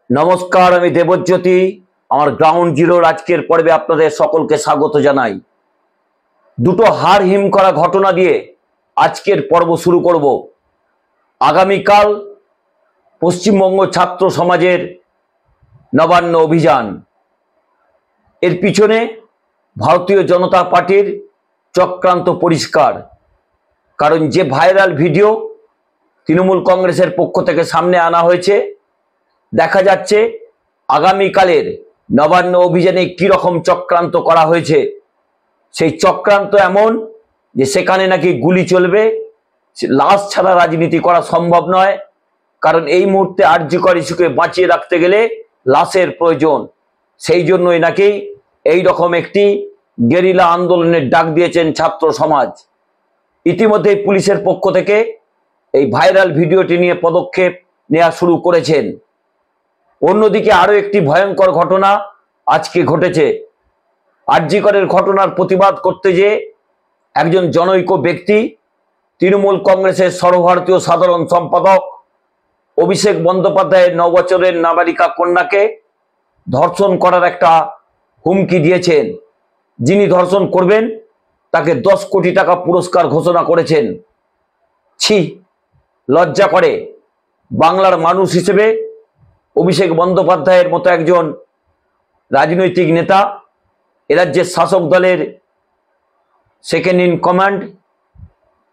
নমস্কার, আমি দেবজ্যোতি। আমার গ্রাউন্ড জিরোর আজকের পর্বে আপনাদের সকলকে স্বাগত জানাই। দুটো হাড় হিম করা ঘটনা দিয়ে আজকের পর্ব শুরু করব। আগামীকাল পশ্চিমবঙ্গ ছাত্র সমাজের নবান্ন অভিযান, এর পিছনে ভারতীয় জনতা পার্টির চক্রান্ত পরিষ্কার। কারণ যে ভাইরাল ভিডিও তৃণমূল কংগ্রেসের পক্ষ থেকে সামনে আনা হয়েছে, দেখা যাচ্ছে আগামীকালের নবান্ন অভিযানে কি রকম চক্রান্ত করা হয়েছে। সেই চক্রান্ত এমন যে সেখানে নাকি গুলি চলবে, লাশ ছাড়া রাজনীতি করা সম্ভব নয়। কারণ এই মুহূর্তে আরজিকর ইস্যুকে বাঁচিয়ে রাখতে গেলে লাশের প্রয়োজন। সেই জন্যই নাকি এই রকম একটি গেরিলা আন্দোলনের ডাক দিয়েছেন ছাত্র সমাজ। ইতিমধ্যেই পুলিশের পক্ষ থেকে এই ভাইরাল ভিডিওটি নিয়ে পদক্ষেপ নেওয়া শুরু করেছেন। অন্যদিকে আরো একটি ভয়ঙ্কর ঘটনা আজকে ঘটেছে। আরজিকরের ঘটনার প্রতিবাদ করতে যে একজন জনৈক ব্যক্তি, তৃণমূল কংগ্রেসের সর্বভারতীয় সাধারণ সম্পাদক অভিষেক বন্দ্যোপাধ্যায়ের 9 বছরের নাবালিকা কন্যাকে ধর্ষণ করার একটা হুমকি দিয়েছেন। যিনি ধর্ষণ করবেন তাকে 10 কোটি টাকা পুরস্কার ঘোষণা করেছেন। ছি, লজ্জা করে। বাংলার মানুষ হিসেবে অভিষেক বন্দ্যোপাধ্যায়ের মতো একজন রাজনৈতিক নেতা, এরাজ্যের শাসক দলের সেকেন্ড ইন কমান্ড,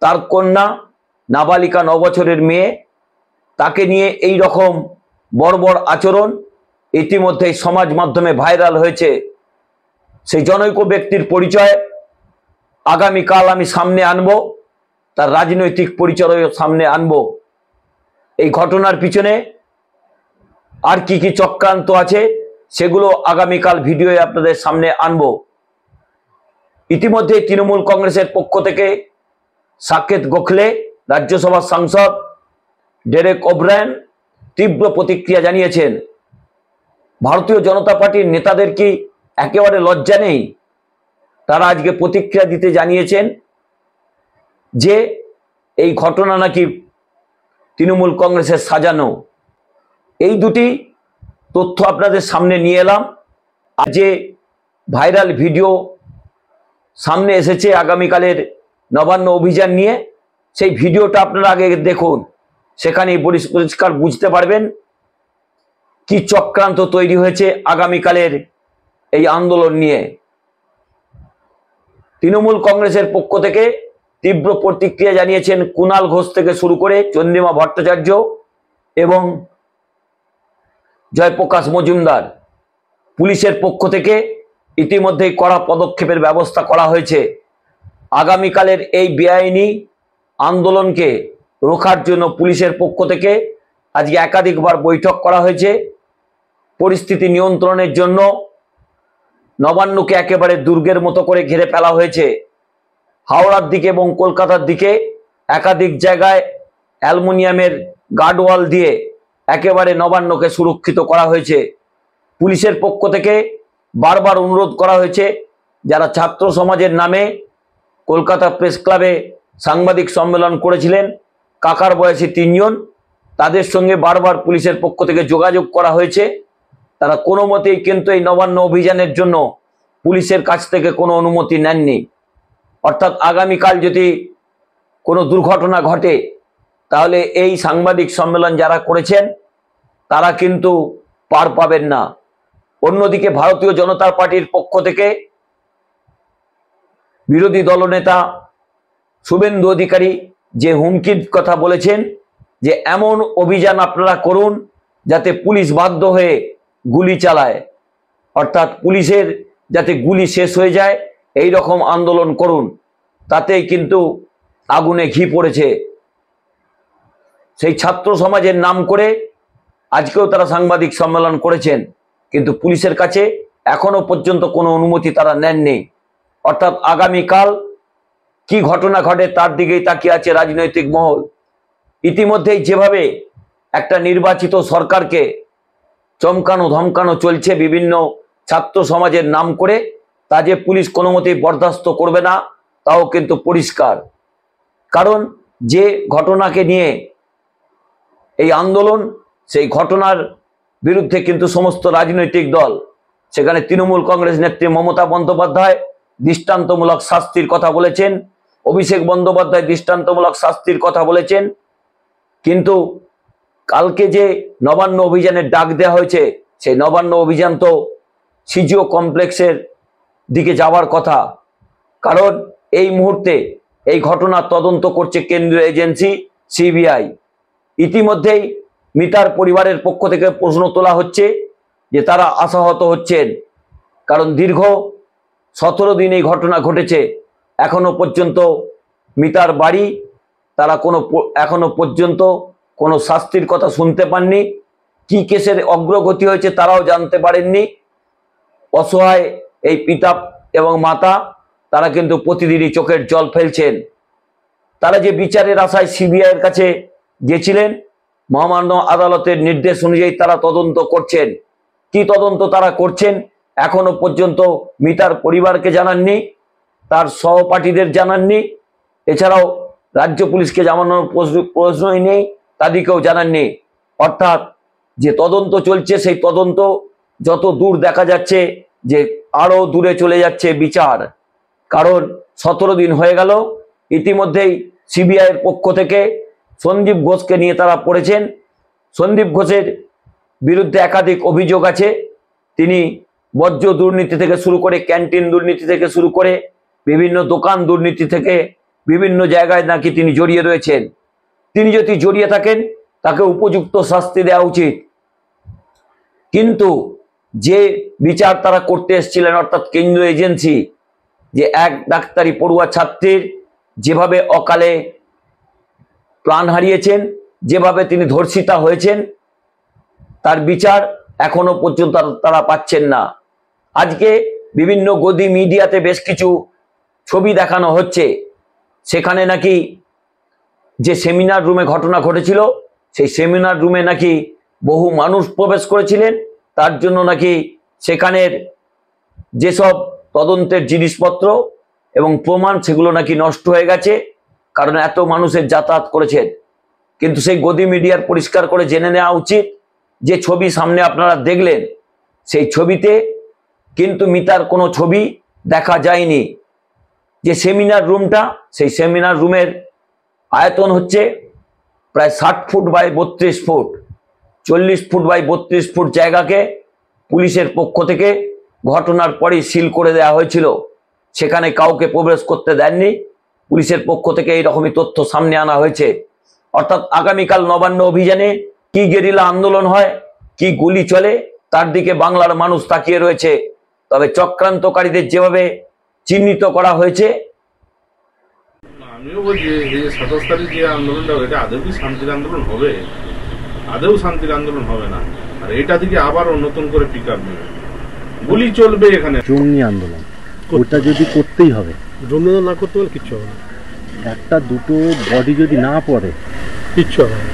তার কন্যা নাবালিকা 9 বছরের মেয়ে, তাকে নিয়ে এই রকম বর্বর আচরণ ইতিমধ্যেই সমাজ মাধ্যমে ভাইরাল হয়েছে। সেই জনৈক ব্যক্তির পরিচয় আগামীকাল আমি সামনে আনব, তার রাজনৈতিক পরিচয় সামনে আনব। এই ঘটনার পিছনে আর কি কি চক্রান্ত আছে সেগুলো আগামীকাল ভিডিওয়ে আপনাদের সামনে আনব। ইতিমধ্যে তৃণমূল কংগ্রেসের পক্ষ থেকে সাকেত গোখলে, রাজ্যসভার সাংসদ ডেরেক ওব্রায়েন তীব্র প্রতিক্রিয়া জানিয়েছেন। ভারতীয় জনতা পার্টির নেতাদের কি একেবারে লজ্জা নেই? তারা আজকে প্রতিক্রিয়া দিতে জানিয়েছেন যে এই ঘটনা নাকি তৃণমূল কংগ্রেসের সাজানো। এই দুটি তথ্য আপনাদের সামনে নিয়ে এলাম। আর যে ভাইরাল ভিডিও সামনে এসেছে আগামীকালের নবান্ন অভিযান নিয়ে, সেই ভিডিওটা আপনারা আগে দেখুন। সেখানে পরিষ্কার বুঝতে পারবেন কি চক্রান্ত তৈরি হয়েছে আগামীকালের এই আন্দোলন নিয়ে। তৃণমূল কংগ্রেসের পক্ষ থেকে তীব্র প্রতিক্রিয়া জানিয়েছেন কুণাল ঘোষ থেকে শুরু করে চন্দ্রিমা ভট্টাচার্য এবং জয়প্রকাশ মজুমদার। পুলিশের পক্ষ থেকে ইতিমধ্যেই কড়া পদক্ষেপের ব্যবস্থা করা হয়েছে। আগামীকালের এই বেআইনি আন্দোলনকে রোখার জন্য পুলিশের পক্ষ থেকে আজকে একাধিকবার বৈঠক করা হয়েছে। পরিস্থিতি নিয়ন্ত্রণের জন্য নবান্নকে একেবারে দুর্গের মতো করে ঘিরে ফেলা হয়েছে। হাওড়ার দিকে এবং কলকাতার দিকে একাধিক জায়গায় অ্যালুমিনিয়ামের গার্ডওয়াল দিয়ে একেবারে নবান্নকে সুরক্ষিত করা হয়েছে। পুলিশের পক্ষ থেকে বারবার অনুরোধ করা হয়েছে, যারা ছাত্র সমাজের নামে কলকাতা প্রেস ক্লাবে সাংবাদিক সম্মেলন করেছিলেন, কাকার বয়সী 3 জন, তাদের সঙ্গে বারবার পুলিশের পক্ষ থেকে যোগাযোগ করা হয়েছে। তারা কোনো মতেই কিন্তু এই নবান্ন অভিযানের জন্য পুলিশের কাছ থেকে কোনো অনুমতি নেননি। অর্থাৎ আগামীকাল যদি কোনো দুর্ঘটনা ঘটে তাহলে এই সাংবাদিক সম্মেলন যারা করেছেন তারা কিন্তু পার পাবেন না। অন্যদিকে ভারতীয় জনতা পার্টির পক্ষ থেকে বিরোধী দলনেতা শুভেন্দু অধিকারী যে হুমকির কথা বলেছেন যে এমন অভিযান আপনারা করুন যাতে পুলিশ বাধ্য হয়ে গুলি চালায়, অর্থাৎ পুলিশের যাতে গুলি শেষ হয়ে যায়, এই রকম আন্দোলন করুন। তাতেই কিন্তু আগুনে ঘি পড়েছে। সেই ছাত্র সমাজের নাম করে আজকেও তারা সাংবাদিক সম্মেলন করেছেন, কিন্তু পুলিশের কাছে এখনো পর্যন্ত কোনো অনুমতি তারা নেননি। অর্থাৎ আগামীকাল কি ঘটনা ঘটে তার দিকেই তাকিয়ে আছে রাজনৈতিক মহল। ইতিমধ্যেই যেভাবে একটা নির্বাচিত সরকারকে চমকানো ধমকানো চলছে বিভিন্ন ছাত্র সমাজের নাম করে, তা যে পুলিশ কোনো মতেই বরদাস্ত করবে না তাও কিন্তু পরিষ্কার। কারণ যে ঘটনাকে নিয়ে এই আন্দোলন, সেই ঘটনার বিরুদ্ধে কিন্তু সমস্ত রাজনৈতিক দল, সেখানে তৃণমূল কংগ্রেস নেত্রী মমতা বন্দ্যোপাধ্যায় দৃষ্টান্তমূলক শাস্তির কথা বলেছেন, অভিষেক বন্দ্যোপাধ্যায় দৃষ্টান্তমূলক শাস্তির কথা বলেছেন। কিন্তু কালকে যে নবান্ন অভিযানের ডাক দেওয়া হয়েছে, সেই নবান্ন অভিযান তো সিজিও কমপ্লেক্সের দিকে যাওয়ার কথা। কারণ এই মুহূর্তে এই ঘটনার তদন্ত করছে কেন্দ্রীয় এজেন্সি সিবিআই। ইতিমধ্যেই মিতার পরিবারের পক্ষ থেকে প্রশ্ন তোলা হচ্ছে যে তারা আশাহত হচ্ছেন, কারণ দীর্ঘ 17 দিন এই ঘটনা ঘটেছে, এখনো পর্যন্ত মিতার বাড়ি তারা এখনো পর্যন্ত কোনো শাস্তির কথা শুনতে পাননি। কি কেসের অগ্রগতি হয়েছে তারাও জানতে পারেননি। অসহায় এই পিতা এবং মাতা তারা কিন্তু প্রতিদিনই চোখের জল ফেলছেন। তারা যে বিচারের আশায় সিবিআই এর কাছে গেছিলেন, মহামান্য আদালতের নির্দেশ অনুযায়ী তারা তদন্ত করছেন। কি তদন্ত তারা করছেন এখনো পর্যন্ত মিতার পরিবারকে জানাননি, তার সহপাঠীদের জানাননি, এছাড়াও রাজ্য পুলিশকে জানানোর প্রশ্নই নেই, তাদেরকেও জানাননি। অর্থাৎ যে তদন্ত চলছে সেই তদন্ত যত দূর দেখা যাচ্ছে যে আরো দূরে চলে যাচ্ছে বিচার। কারণ 17 দিন হয়ে গেল, ইতিমধ্যেই সিবিআই এর পক্ষ থেকে সন্দীপ ঘোষকে নিয়ে তারা পড়েছেন। সন্দীপ ঘোষের বিরুদ্ধে একাধিক অভিযোগ আছে। তিনি বর্জ্য দুর্নীতি থেকে শুরু করে, ক্যান্টিন দুর্নীতি থেকে শুরু করে, বিভিন্ন দোকান দুর্নীতি থেকে বিভিন্ন জায়গায় নাকি তিনি জড়িয়ে রয়েছেন। তিনি যদি জড়িয়ে থাকেন তাকে উপযুক্ত শাস্তি দেওয়া উচিত। কিন্তু যে বিচার তারা করতে এসেছিলেন, অর্থাৎ কেন্দ্রীয় এজেন্সি, যে এক ডাক্তারি পড়ুয়া ছাত্রীর যেভাবে অকালে প্রাণ হারিয়েছেন, যেভাবে তিনি ধর্ষিতা হয়েছেন, তার বিচার এখনো পর্যন্ত তারা পাচ্ছেন না। আজকে বিভিন্ন গদি মিডিয়াতে বেশ কিছু ছবি দেখানো হচ্ছে, সেখানে নাকি যে সেমিনার রুমে ঘটনা ঘটেছিল, সেই সেমিনার রুমে নাকি বহু মানুষ প্রবেশ করেছিলেন। তার জন্য নাকি সেখানের যেসব তদন্তের জিনিসপত্র এবং প্রমাণ সেগুলো নাকি নষ্ট হয়ে গেছে, কারণ এত মানুষের যাতায়াত করেছেন। কিন্তু সেই গদি মিডিয়ার পরিষ্কার করে জেনে নেওয়া উচিত, যে ছবি সামনে আপনারা দেখলেন সেই ছবিতে কিন্তু মিতার কোনো ছবি দেখা যায়নি। যে সেমিনার রুমটা, সেই সেমিনার রুমের আয়তন হচ্ছে প্রায় 60 foot by 32 foot, 40 foot by 32 foot জায়গাকে পুলিশের পক্ষ থেকে ঘটনার পরেই সিল করে দেওয়া হয়েছিল। সেখানে কাউকে প্রবেশ করতে দেননি। পুলিশের পক্ষ থেকে এইরকমই তথ্য সামনে আনা হয়েছে। অর্থাৎ আগামীকাল নবান্ন অভিযানে কি গেরিলা আন্দোলন হয়, কি গুলি চলে, তার দিকে বাংলার মানুষ তাকিয়ে রয়েছে। তবে চক্রান্তকারীদের যেভাবে চিহ্নিত করা হয়েছে, আমিও বলছি এই 27 তারিখ যে আন্দোলনটা, এটা আদৌ কি শান্তির আন্দোলন হবে? আদৌ শান্তির আন্দোলন হবে না। আর এটা থেকে আবার নতুন করে পিক আপ নেবে, গুলি চলবে এখানে। জঙ্গি আন্দোলন ওটা যদি করতেই হবে, জঙ্গি না করতে হলে কিচ্ছু হবে না। একটা দুটো বডি যদি না পড়ে কিচ্ছু হবে না।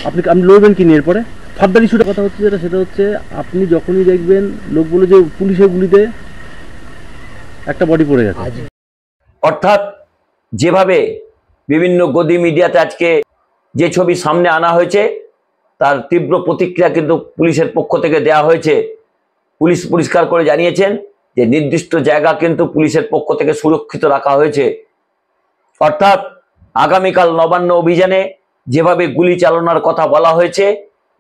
আপনি লড়বেন কি নিয়ে? এরপরে ফার্দার ইস্যুটা কথা হচ্ছে সেটা হচ্ছে আপনি যখনই দেখবেন লোক বলে যে পুলিশের গুলিতে একটা বডি পড়ে গেছে। অর্থাৎ যেভাবে বিভিন্ন গদি মিডিয়াতে আজকে যে ছবি সামনে আনা হয়েছে, তার তীব্র প্রতিক্রিয়া কিন্তু পুলিশের পক্ষ থেকে দেয়া হয়েছে। পুলিশ পরিষ্কার করে জানিয়েছেন যে নির্দিষ্ট জায়গা কিন্তু পুলিশের পক্ষ থেকে সুরক্ষিত রাখা হয়েছে। অর্থাৎ আগামীকাল নবান্ন অভিযানে যেভাবে গুলি চালানোর কথা বলা হয়েছে,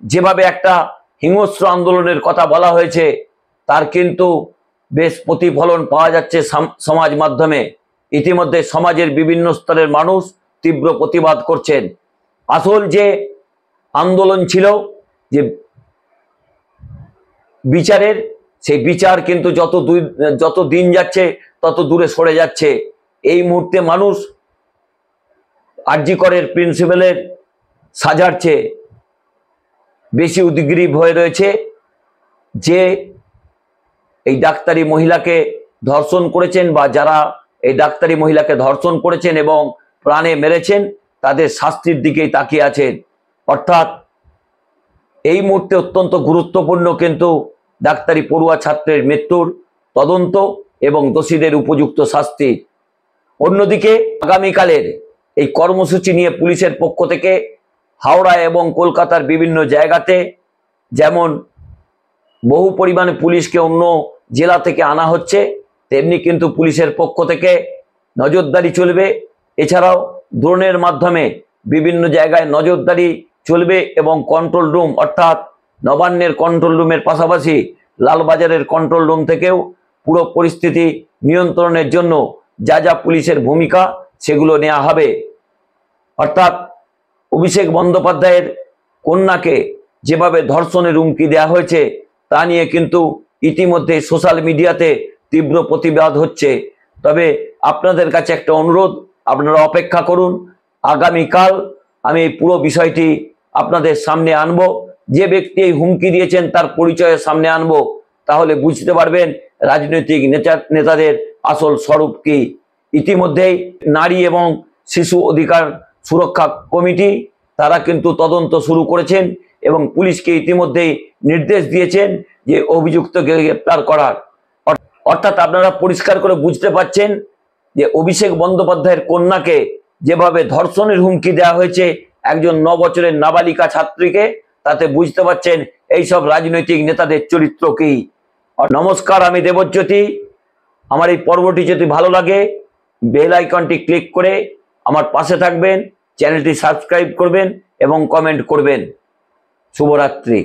যেভাবে একটা হিংস্র আন্দোলনের কথা বলা হয়েছে, তার কিন্তু বেশ প্রতিফলন পাওয়া যাচ্ছে সমাজ মাধ্যমে। ইতিমধ্যে সমাজের বিভিন্ন স্তরের মানুষ তীব্র প্রতিবাদ করছেন। আসল যে আন্দোলন ছিল যে বিচারের, সেই বিচার কিন্তু যত দিন যাচ্ছে তত দূরে সরে যাচ্ছে। এই মুহূর্তে মানুষ আরজি করের প্রিন্সিপালের সাজার চেয়ে বেশি উদ্গ্রীব হয়ে রয়েছে, যে এই ডাক্তারি মহিলাকে ধর্ষণ করেছেন বা যারা এই ডাক্তারি মহিলাকে ধর্ষণ করেছেন এবং প্রাণে মেরেছেন তাদের শাস্তির দিকেই তাকিয়ে আছেন। অর্থাৎ এই মুহূর্তে অত্যন্ত গুরুত্বপূর্ণ কিন্তু ডাক্তারি পড়ুয়া ছাত্রের মৃত্যুর তদন্ত এবং দোষীদের উপযুক্ত শাস্তি। অন্যদিকে আগামীকালের এই কর্মসূচি নিয়ে পুলিশের পক্ষ থেকে হাওড়া এবং কলকাতার বিভিন্ন জায়গাতে যেমন বহু পরিমাণে পুলিশকে অন্য জেলা থেকে আনা হচ্ছে, তেমনি কিন্তু পুলিশের পক্ষ থেকে নজরদারি চলবে। এছাড়াও ড্রোনের মাধ্যমে বিভিন্ন জায়গায় নজরদারি চলবে এবং কন্ট্রোল রুম অর্থাৎ নবান্নের কন্ট্রোল রুমের পাশাপাশি লালবাজারের কন্ট্রোল রুম থেকেও পুরো পরিস্থিতি নিয়ন্ত্রণের জন্য যা যা পুলিশের ভূমিকা সেগুলো নেওয়া হবে। অর্থাৎ অভিষেক বন্দ্যোপাধ্যায়ের কন্যাকে যেভাবে ধর্ষণের হুমকি দেওয়া হয়েছে তা নিয়ে কিন্তু ইতিমধ্যে সোশ্যাল মিডিয়াতে তীব্র প্রতিবাদ হচ্ছে। তবে আপনাদের কাছে একটা অনুরোধ, আপনারা অপেক্ষা করুন। আগামীকাল আমি এই পুরো বিষয়টি আপনাদের সামনে আনব। যে ব্যক্তি এই হুমকি দিয়েছেন তার পরিচয়ের সামনে আনব, তাহলে বুঝতে পারবেন রাজনৈতিক নেতাদের আসল স্বরূপ কি। ইতিমধ্যেই নারী এবং শিশু অধিকার সুরক্ষা কমিটি তারা কিন্তু তদন্ত শুরু করেছেন এবং পুলিশকে ইতিমধ্যেই নির্দেশ দিয়েছেন যে অভিযুক্তকে গ্রেপ্তার করার। অর্থাৎ আপনারা পরিষ্কার করে বুঝতে পারছেন যে অভিষেক বন্দ্যোপাধ্যায়ের কন্যাকে যেভাবে ধর্ষণের হুমকি দেওয়া হয়েছে একজন 9 বছরের নাবালিকা ছাত্রীকে, তাতে বুঝতে পারছেন এইসব রাজনৈতিক নেতাদের চরিত্র কি। নমস্কার, আমি দেবজ্যোতি। আমার এই পর্বটি যদি ভালো লাগে বেল আইকনটি ক্লিক করে আমার পাশে থাকবেন, চ্যানেলটি সাবস্ক্রাইব করবেন এবং কমেন্ট করবেন। শুভরাত্রি।